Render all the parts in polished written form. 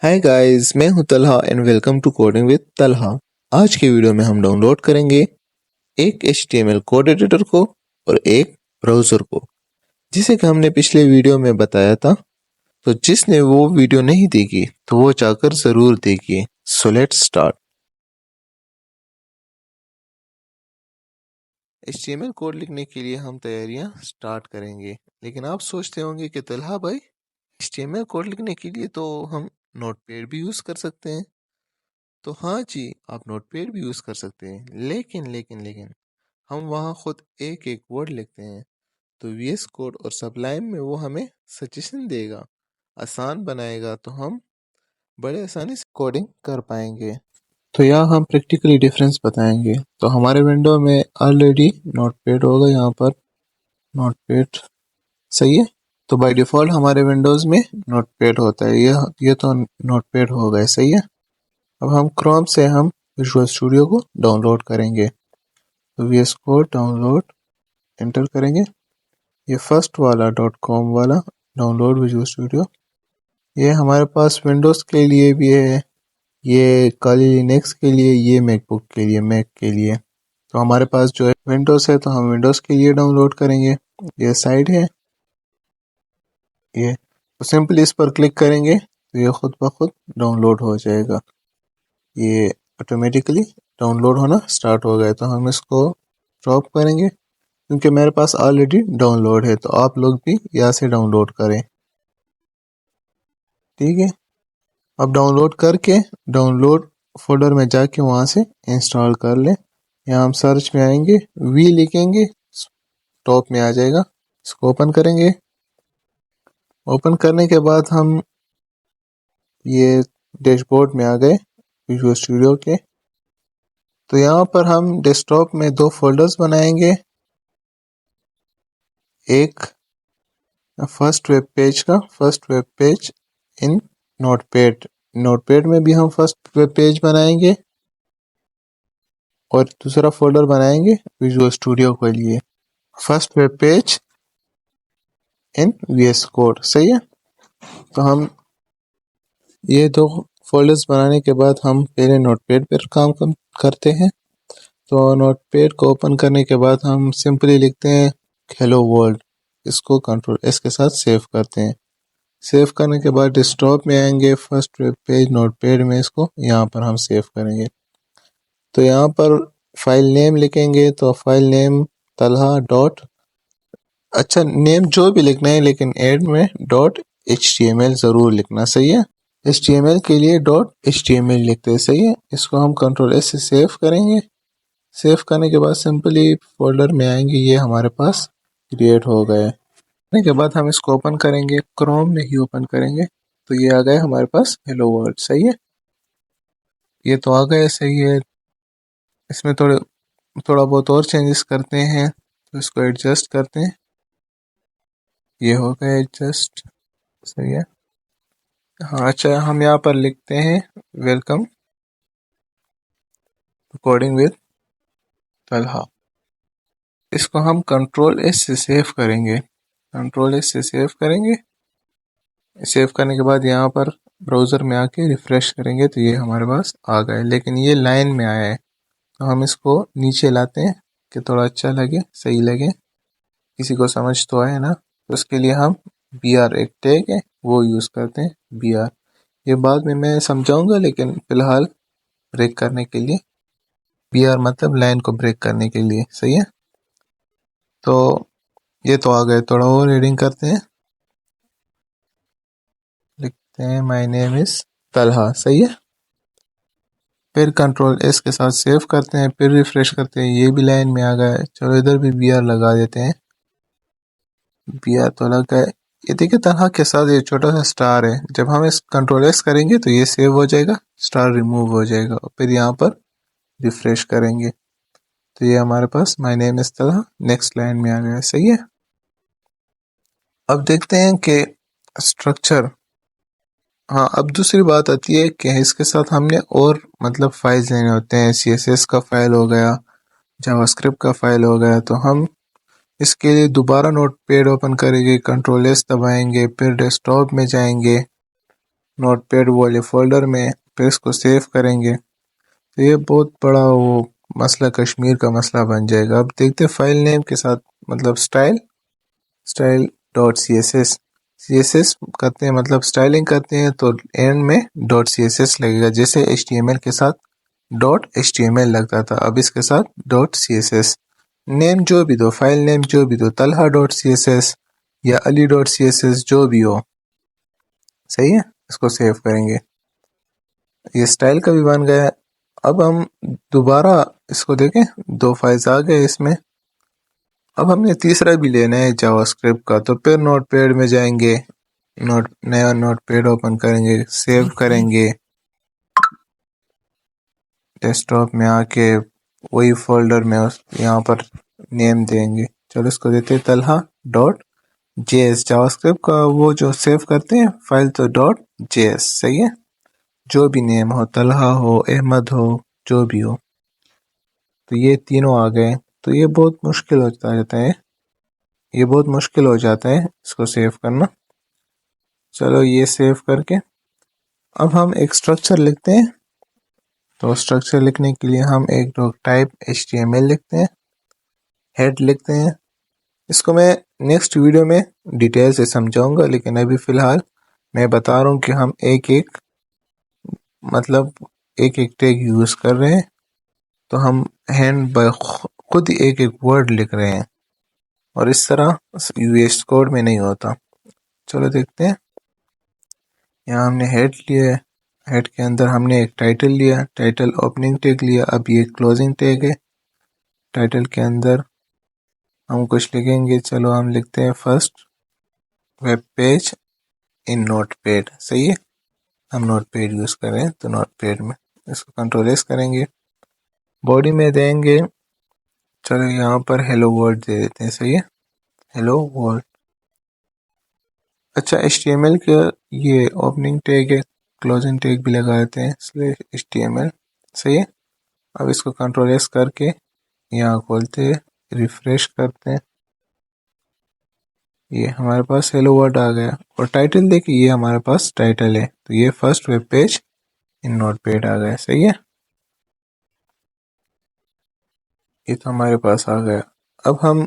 हाय guys, मैं हूं Talha and welcome to coding with Talha. आज की वीडियो में हम डाउनलोड करेंगे एक HTML कोड एडिटर को और एक ब्राउज़र को, जिसे कि हमने पिछले वीडियो में बताया था। तो जिसने वो वीडियो नहीं देखी तो वो जाकर ज़रूर देखिए। So let's start. HTML code लिखने के लिए हम तैयारियां स्टार्ट करेंगे, लेकिन आप सोचते होंगे कि तलहा भाई, HTML कोड लिखने के लिए तो हम नोटपैड भी यूज़ कर सकते हैं। तो हाँ जी, आप नोटपैड भी यूज़ कर सकते हैं, लेकिन हम वहाँ खुद एक एक वर्ड लिखते हैं। तो VS कोड और सबलाइम में वो हमें सजेशन देगा, आसान बनाएगा, तो हम बड़े आसानी से कोडिंग कर पाएंगे। तो यहाँ हम प्रैक्टिकली डिफरेंस बताएंगे। तो हमारे विंडो में ऑलरेडी नोटपैड होगा, यहाँ पर नोटपैड सही है। तो बाय डिफ़ॉल्ट हमारे विंडोज़ में नोटपैड होता है। ये तो नोटपैड हो गए, सही है। अब हम क्रोम से हम विजुअल स्टूडियो को डाउनलोड करेंगे। तो VS कोड डाउनलोड एंटर करेंगे। ये फर्स्ट वाला .com वाला डाउनलोड विजुअल स्टूडियो, ये हमारे पास विंडोज़ के लिए भी है, ये काली लिनक्स के लिए, ये मैकबुक के लिए, मैक के लिए। तो हमारे पास जो है विंडोज़ है, तो हम विंडोज़ के लिए डाउनलोड करेंगे। ये साइड है ये, तो सिंपली इस पर क्लिक करेंगे तो ये खुद ब खुद डाउनलोड हो जाएगा। ये ऑटोमेटिकली डाउनलोड होना स्टार्ट हो गया। तो हम इसको ड्रॉप करेंगे, क्योंकि मेरे पास ऑलरेडी डाउनलोड है। तो आप लोग भी यहाँ से डाउनलोड करें, ठीक है। अब डाउनलोड करके डाउनलोड फोल्डर में जाके वहाँ से इंस्टॉल कर लें। यहाँ हम सर्च में आएंगे, वी लिखेंगे, टॉप में आ जाएगा। इसको ओपन करेंगे। ओपन करने के बाद हम ये डैशबोर्ड में आ गए विजुअल स्टूडियो के। तो यहाँ पर हम डेस्कटॉप में दो फोल्डर्स बनाएंगे। एक first web page in notepad, notepad में भी हम फर्स्ट वेब पेज बनाएंगे, और दूसरा फोल्डर बनाएंगे विजुअल स्टूडियो के लिए, फर्स्ट वेब पेज इन VS कोड, सही है। तो हम ये दो फोल्डर्स बनाने के बाद हम पहले नोटपैड पर काम करते हैं। तो नोटपैड को ओपन करने के बाद हम सिंपली लिखते हैं हेलो वर्ल्ड। इसको कंट्रोल एस के साथ सेव करते हैं। सेव करने के बाद डेस्कटॉप में आएंगे, फर्स्ट वेब पेज नोटपैड में, इसको यहाँ पर हम सेव करेंगे। तो यहाँ पर फाइल नेम लिखेंगे, तो फाइल नेम तलहा डॉट, अच्छा नेम जो भी लिखना है, लेकिन एड में .html ज़रूर लिखना, सही है। HTML के लिए .html लिखते हैं, सही है। इसको हम कंट्रोल एस से सेव करेंगे। सेव करने के बाद सिंपली फोल्डर में आएंगे, ये हमारे पास क्रिएट हो गए। के बाद हम इसको ओपन करेंगे, क्रोम में ही ओपन करेंगे। तो ये आ गए हमारे पास हेलो वर्ल्ड, सही है। ये तो आ गए, सही है। इसमें थोड़ा बहुत और चेंजेस करते हैं, तो इसको एडजस्ट करते हैं। ये हो गया एडजस्ट, सही है। हाँ अच्छा, हम यहाँ पर लिखते हैं वेलकम कोडिंग विद तलहा। इसको हम कंट्रोल एस से सेव करेंगे, कंट्रोल एस से सेव करेंगे। सेव करने के बाद यहाँ पर ब्राउज़र में आके रिफ़्रेश करेंगे, तो ये हमारे पास आ गए, लेकिन ये लाइन में आया है। तो हम इसको नीचे लाते हैं कि थोड़ा अच्छा लगे, सही लगे, किसी को समझ तो आए ना। तो उसके लिए हम BR, एक टैग है वो यूज़ करते हैं, BR। ये बाद में मैं समझाऊंगा, लेकिन फ़िलहाल ब्रेक करने के लिए BR मतलब लाइन को ब्रेक करने के लिए, सही है। तो ये तो आ गए, थोड़ा और रीडिंग करते हैं। लिखते हैं माय नेम इज़ तलहा, सही है। फिर कंट्रोल एस के साथ सेव करते हैं, फिर रिफ्रेश करते हैं, ये भी लाइन में आ गया है। चलो इधर भी BR लगा देते हैं। BR तो लग गए। ये देखिए तलहा के साथ ये छोटा सा स्टार है। जब हम इस कंट्रोल एस करेंगे तो ये सेव हो जाएगा, स्टार रिमूव हो जाएगा, और फिर यहाँ पर रिफ्रेश करेंगे तो ये हमारे पास my name is Talha next line में आ गया, सही है। अब देखते हैं कि स्ट्रक्चर, हाँ अब दूसरी बात आती है कि इसके साथ हमने और मतलब फाइल्स लेने होते हैं। CSS का फाइल हो गया, जावास्क्रिप्ट का फाइल हो गया। तो हम इसके लिए दोबारा नोटपैड ओपन करेंगे, कंट्रोल एस दबाएंगे, फिर डेस्कटॉप में जाएंगे, नोटपैड वाले फोल्डर में, फिर इसको सेव करेंगे। तो ये बहुत बड़ा वो मसला, कश्मीर का मसला बन जाएगा। अब देखते फाइल नेम के साथ, मतलब style dot C S S करते हैं, मतलब स्टाइलिंग करते हैं तो एंड में डॉट सी एस एस लगेगा, जैसे एच टी एम एल के साथ dot H T M L लगता था, अब इसके साथ dot C S S. Name जो भी दो, फाइल नेम जो भी दो, Talha dot C S S या Ali dot C S S, जो भी हो, सही है। इसको सेव करेंगे। ये स्टाइल का भी बन गया। अब हम दोबारा इसको देखें, दो फाइल्स आ गए इसमें। अब हमने तीसरा भी लेना है जावास्क्रिप्ट का, तो फिर नोटपैड में जाएंगे, नया नोटपैड ओपन करेंगे, सेव करेंगे, डेस्कटॉप में आके वही फोल्डर में यहाँ पर नेम देंगे। चलो इसको देते हैं तलहा डॉट जेएस। जावास्क्रिप्ट का वो जो सेव करते हैं फाइल, तो डॉट जेएस, सही है। जो भी नेम हो, तलहा हो, अहमद हो, जो भी हो। तो ये तीनों आ गए। तो ये बहुत मुश्किल होता रहता है, ये बहुत मुश्किल हो जाता है इसको सेव करना। चलो ये सेव करके अब हम एक स्ट्रक्चर लिखते हैं। तो स्ट्रक्चर लिखने के लिए हम एक डॉक टाइप HTML लिखते हैं, हेड लिखते हैं। इसको मैं नेक्स्ट वीडियो में डिटेल से समझाऊंगा, लेकिन अभी फ़िलहाल मैं बता रहा हूँ कि हम एक एक, मतलब एक एक टैग यूज़ कर रहे हैं। तो हम हैंड बाय खुद ही एक एक वर्ड लिख रहे हैं, और इस तरह यूएस कोड में नहीं होता। चलो देखते हैं। यहाँ हमने हेड लिया है, हेड के अंदर हमने एक टाइटल लिया, टाइटल ओपनिंग टैग लिया। अब ये क्लोजिंग टैग है। टाइटल के अंदर हम कुछ लिखेंगे। चलो हम लिखते हैं first web page in notepad, सही है। हम नोटपैड यूज़ कर रहे हैं तो नोटपैड में इसको कंट्रोल एस करेंगे, बॉडी में देंगे। चलो यहाँ पर हेलो वर्ल्ड दे देते हैं, सही है, हेलो वर्ल्ड। अच्छा, HTML का ये ओपनिंग टैग है, क्लोजिंग टैग भी लगा देते हैं, इसलिए HTML, सही है। अब इसको कंट्रोल एस करके यहाँ खोलते हैं, रिफ्रेश करते हैं, ये हमारे पास हेलो वर्ल्ड आ गया। और टाइटल देखिए, ये हमारे पास टाइटल है, तो ये first web page in Notepad आ गया, सही है। ये तो हमारे पास आ गया। अब हम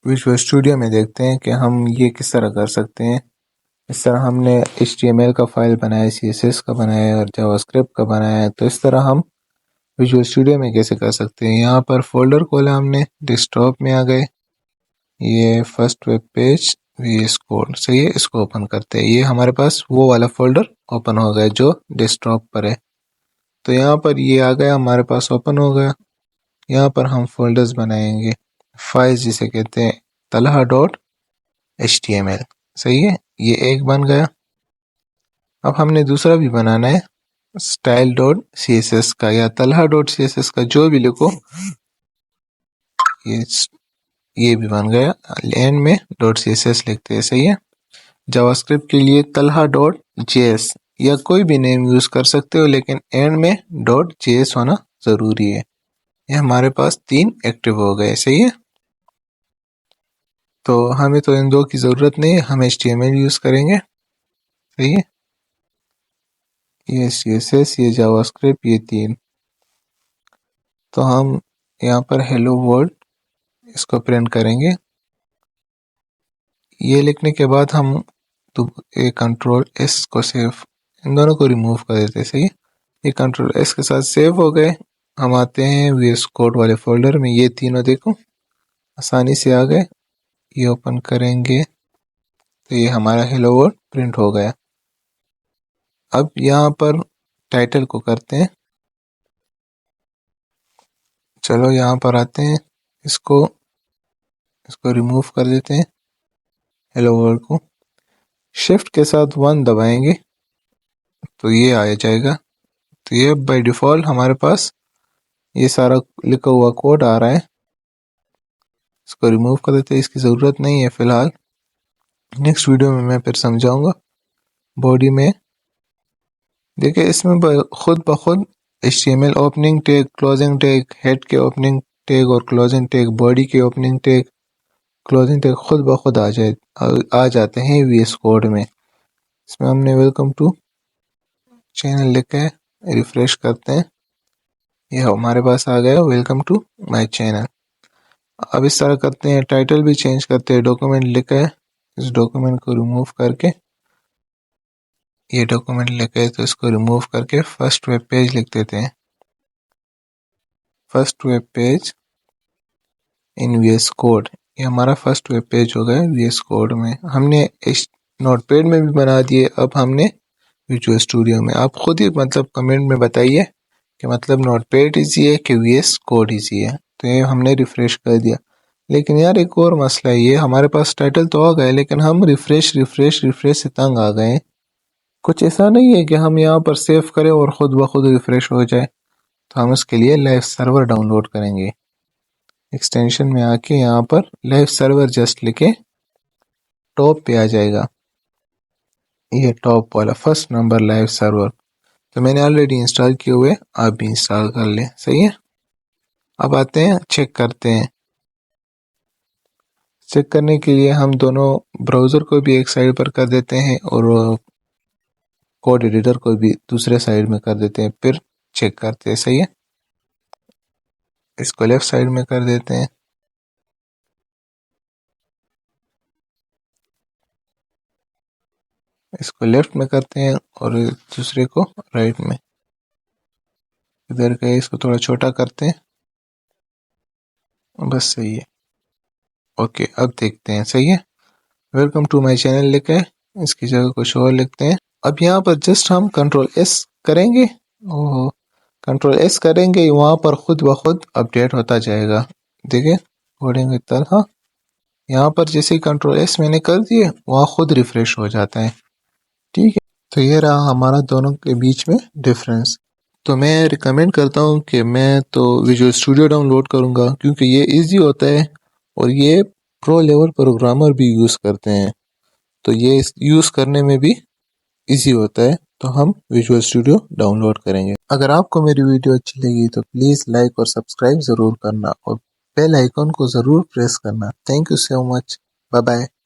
विजुअल स्टूडियो में देखते हैं कि हम ये किस तरह कर सकते हैं। इस तरह हमने HTML का फाइल बनाया, CSS का बनाया और जावास्क्रिप्ट का बनाया है, तो इस तरह हम विजुअल स्टूडियो में कैसे कर सकते हैं। यहाँ पर फोल्डर खोला हमने, डेस्कटॉप में आ गए, ये first web page VS code, सही है। इसको ओपन करते हैं, ये हमारे पास वो वाला फोल्डर ओपन हो गया जो डेस्कटॉप पर है। तो यहाँ पर ये आ गया, हमारे पास ओपन हो गया। यहाँ पर हम फोल्डर्स बनाएंगे, फाइल्स जिसे कहते हैं, तलहा डॉट HTML, सही है, ये एक बन गया। अब हमने दूसरा भी बनाना है, स्टाइल डॉट CSS का या तलहा डॉट CSS का, जो भी लिखो, ये भी बन गया। एंड में डॉट CSS लिखते हैं, सही है। जावास्क्रिप्ट के लिए तलहा डॉट JS या कोई भी नेम यूज कर सकते हो, लेकिन एंड में डॉट JS होना जरूरी है। ये हमारे पास 3 एक्टिव हो गए, सही है। तो हमें तो इन दो की ज़रूरत नहीं है, हम HTML यूज़ करेंगे, सही है। ये CSS, ये जावास्क्रिप्ट, ये 3। तो हम यहाँ पर हेलो वर्ल्ड इसको प्रिंट करेंगे। ये लिखने के बाद हम तो ये कंट्रोल एस को सेव, इन दोनों को रिमूव कर देते हैं, सही है। ये कंट्रोल एस के साथ सेव हो गए। हम आते हैं VS कोड वाले फोल्डर में, ये तीनों देखो आसानी से आ गए। ये ओपन करेंगे तो ये हमारा हेलो वर्ल्ड प्रिंट हो गया। अब यहाँ पर टाइटल को करते हैं। चलो यहाँ पर आते हैं, इसको इसको रिमूव कर देते हैं, हेलो वर्ल्ड को। शिफ्ट के साथ 1 दबाएंगे तो ये आ जाएगा। तो ये बाय डिफ़ॉल्ट हमारे पास ये सारा लिखा हुआ कोड आ रहा है। इसको रिमूव कर देते हैं, इसकी ज़रूरत नहीं है फ़िलहाल, नेक्स्ट वीडियो में मैं फिर समझाऊंगा। बॉडी में देखिए, इसमें खुद ब खुद HTML opening tag, closing tag, head के ओपनिंग टैग और क्लोजिंग टैग, बॉडी के ओपनिंग टैग, क्लोजिंग टैग खुद ब खुद आ जाते हैं VS कोड में। इसमें हमने वेलकम टू चैनल लिख के रिफ्रेश करते हैं, ये हमारे पास आ गया वेलकम टू माय चैनल। अब इस तरह करते हैं, टाइटल भी चेंज करते हैं, डॉक्यूमेंट लिखा है, इस डॉक्यूमेंट को रिमूव करके, ये डॉक्यूमेंट लिखा है तो इसको रिमूव करके फर्स्ट वेब पेज लिख देते हैं। First web page in VS code, ये हमारा फर्स्ट वेब पेज हो गया वीएस कोड में। हमने इस नोटपैड में भी बना दिए, अब हमने विजुअल स्टूडियो में। आप खुद ही मतलब कमेंट में बताइए कि मतलब नोटपैड इजी है कि वीएस कोड इजी है। तो ये हमने रिफ्रेश कर दिया। लेकिन यार एक और मसला है, ये हमारे पास टाइटल तो आ गए लेकिन हम रिफ्रेश रिफ्रेश रिफ्रेश से तंग आ गए। कुछ ऐसा नहीं है कि हम यहाँ पर सेव करें और ख़ुद ब खुद रिफ्रेश हो जाए। तो हम इसके लिए लाइव सर्वर डाउनलोड करेंगे। एक्सटेंशन में आके यहाँ पर लाइव सर्वर जस्ट लिखे, टॉप पे आ जाएगा ये टॉप वाला फर्स्ट नंबर लाइव सर्वर। तो मैंने ऑलरेडी इंस्टॉल किए हुए, आप भी इंस्टॉल कर लें। सही है। अब आते हैं चेक करते हैं। चेक करने के लिए हम दोनों ब्राउज़र को भी एक साइड पर कर देते हैं और कोड एडिटर को भी दूसरे साइड में कर देते हैं, फिर चेक करते हैं। सही है। इसको लेफ्ट साइड में कर देते हैं, इसको लेफ्ट में करते हैं और दूसरे को राइट में। इधर का इसको थोड़ा छोटा करते हैं, बस सही है। ओके, अब देखते हैं। सही है। वेलकम टू माय चैनल लिखा है, इसकी जगह कुछ और लिखते हैं। अब यहाँ पर जस्ट हम कंट्रोल एस करेंगे, ओह कंट्रोल एस करेंगे, वहाँ पर खुद ब खुद अपडेट होता जाएगा। देखिए कोडिंग की तरह यहाँ पर जैसे कंट्रोल एस मैंने कर दिए, वहाँ खुद रिफ्रेश हो जाता है। ठीक है। तो ये रहा हमारा दोनों के बीच में डिफरेंस। तो मैं रिकमेंड करता हूँ कि मैं तो विजुअल स्टूडियो डाउनलोड करूँगा, क्योंकि ये इजी होता है और ये प्रो लेवल प्रोग्रामर भी यूज़ करते हैं, तो ये यूज़ करने में भी इजी होता है। तो हम विजुअल स्टूडियो डाउनलोड करेंगे। अगर आपको मेरी वीडियो अच्छी लगी तो प्लीज़ लाइक और सब्सक्राइब ज़रूर करना और बेल आइकन को ज़रूर प्रेस करना। Thank you so much. Bye bye.